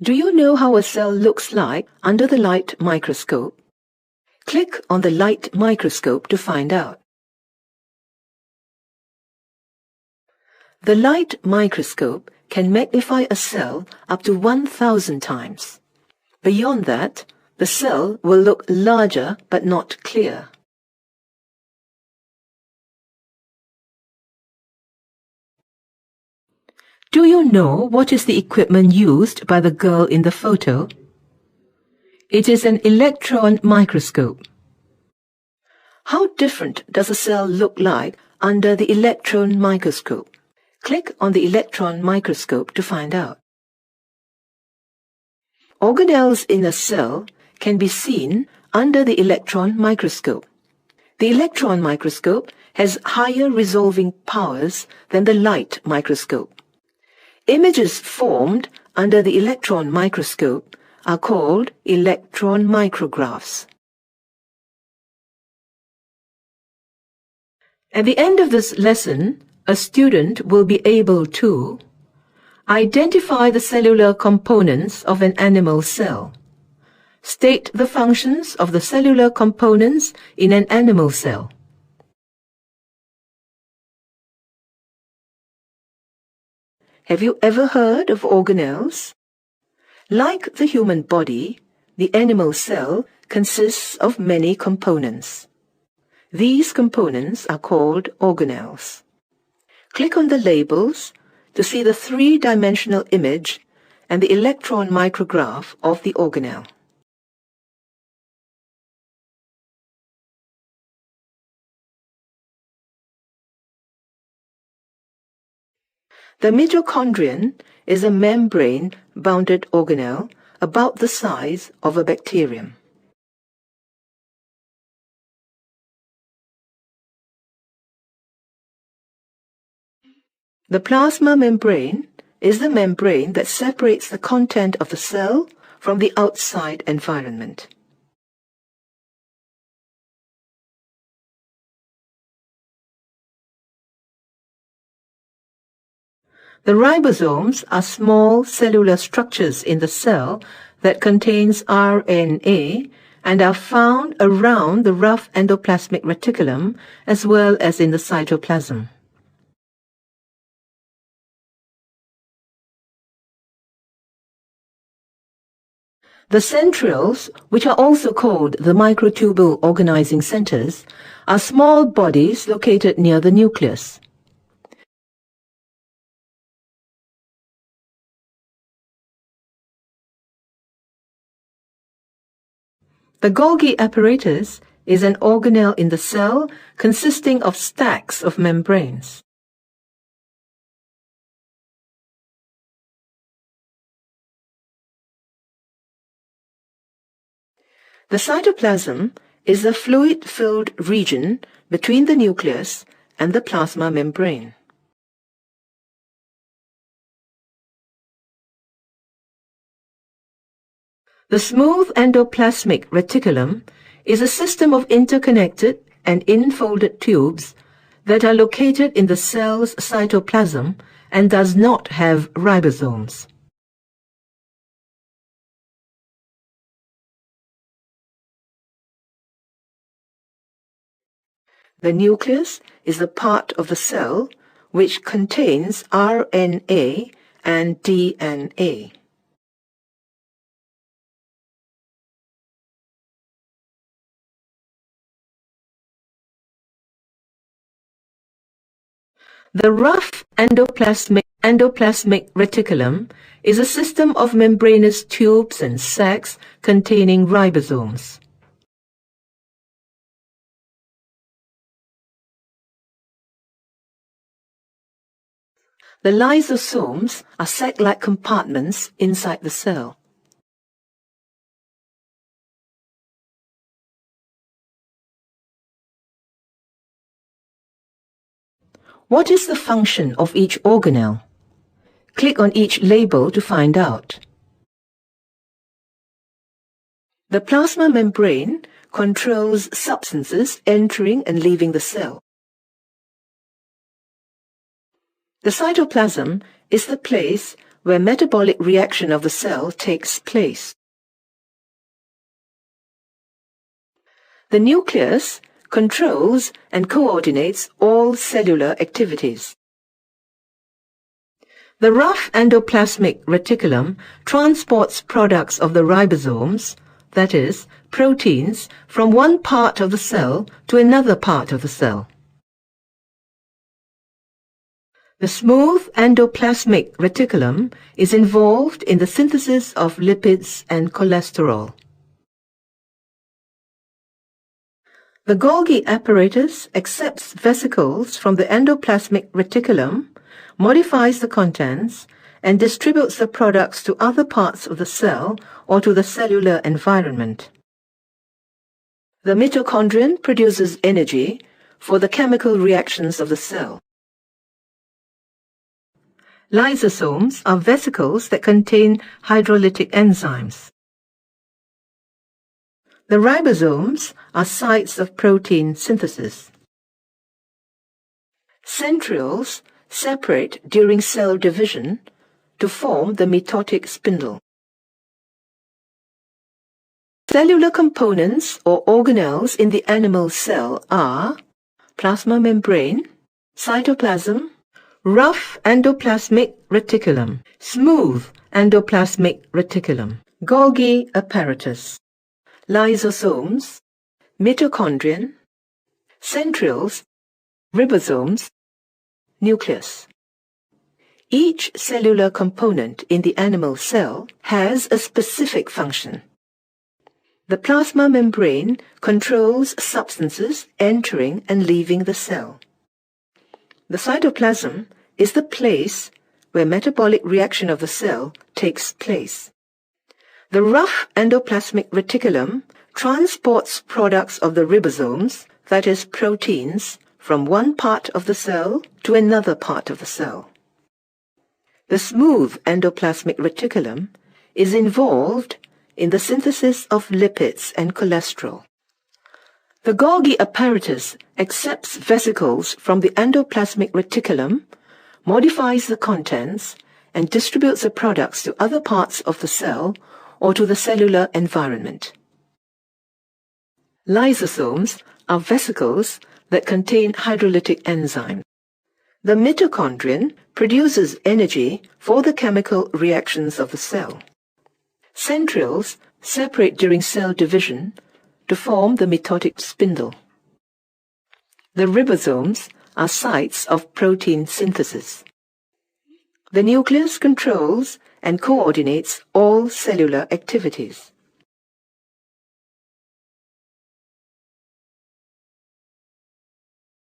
Do you know how a cell looks like under the light microscope? Click on the light microscope to find out. The light microscope can magnify a cell up to 1,000 times. Beyond that, the cell will look larger but not clear. Do you know what is the equipment used by the girl in the photo? It is an electron microscope. How different does a cell look like under the electron microscope? Click on the electron microscope to find out. Organelles in a cell can be seen under the electron microscope. The electron microscope has higher resolving powers than the light microscope. Images formed under the electron microscope are called electron micrographs. At the end of this lesson, a student will be able to identify the cellular components of an animal cell, state the functions of the cellular components in an animal cell. Have you ever heard of organelles? Like the human body, the animal cell consists of many components. These components are called organelles. Click on the labels to see the three-dimensional image and the electron micrograph of the organelle. The mitochondrion is a membrane-bounded organelle about the size of a bacterium. The plasma membrane is the membrane that separates the content of the cell from the outside environment. The ribosomes are small cellular structures in the cell that contains RNA and are found around the rough endoplasmic reticulum as well as in the cytoplasm. The centrioles, which are also called the microtubule organizing centers, are small bodies located near the nucleus. The Golgi apparatus is an organelle in the cell consisting of stacks of membranes. The cytoplasm is a fluid-filled region between the nucleus and the plasma membrane. The smooth endoplasmic reticulum is a system of interconnected and infolded tubes that are located in the cell's cytoplasm and does not have ribosomes. The nucleus is the part of the cell which contains RNA and DNA. The rough endoplasmic reticulum is a system of membranous tubes and sacs containing ribosomes. The lysosomes are sac-like compartments inside the cell. What is the function of each organelle? Click on each label to find out. The plasma membrane controls substances entering and leaving the cell. The cytoplasm is the place where metabolic reaction of the cell takes place. The nucleus controls and coordinates all cellular activities. The rough endoplasmic reticulum transports products of the ribosomes, that is, proteins, from one part of the cell to another part of the cell. The smooth endoplasmic reticulum is involved in the synthesis of lipids and cholesterol. The Golgi apparatus accepts vesicles from the endoplasmic reticulum, modifies the contents, and distributes the products to other parts of the cell or to the cellular environment. The mitochondrion produces energy for the chemical reactions of the cell. Lysosomes are vesicles that contain hydrolytic enzymes. The ribosomes are sites of protein synthesis. Centrioles separate during cell division to form the mitotic spindle. Cellular components or organelles in the animal cell are plasma membrane, cytoplasm, rough endoplasmic reticulum, smooth endoplasmic reticulum, Golgi apparatus, lysosomes, mitochondrion, centrioles, ribosomes, nucleus. Each cellular component in the animal cell has a specific function. The plasma membrane controls substances entering and leaving the cell. The cytoplasm is the place where metabolic reaction of the cell takes place. The rough endoplasmic reticulum transports products of the ribosomes, that is, proteins, from one part of the cell to another part of the cell. The smooth endoplasmic reticulum is involved in the synthesis of lipids and cholesterol. The Golgi apparatus accepts vesicles from the endoplasmic reticulum, modifies the contents, and distributes the products to other parts of the cell or to the cellular environment. Lysosomes are vesicles that contain hydrolytic enzymes. The mitochondrion produces energy for the chemical reactions of the cell. Centrioles separate during cell division to form the mitotic spindle. The ribosomes are sites of protein synthesis. The nucleus controls and coordinates all cellular activities.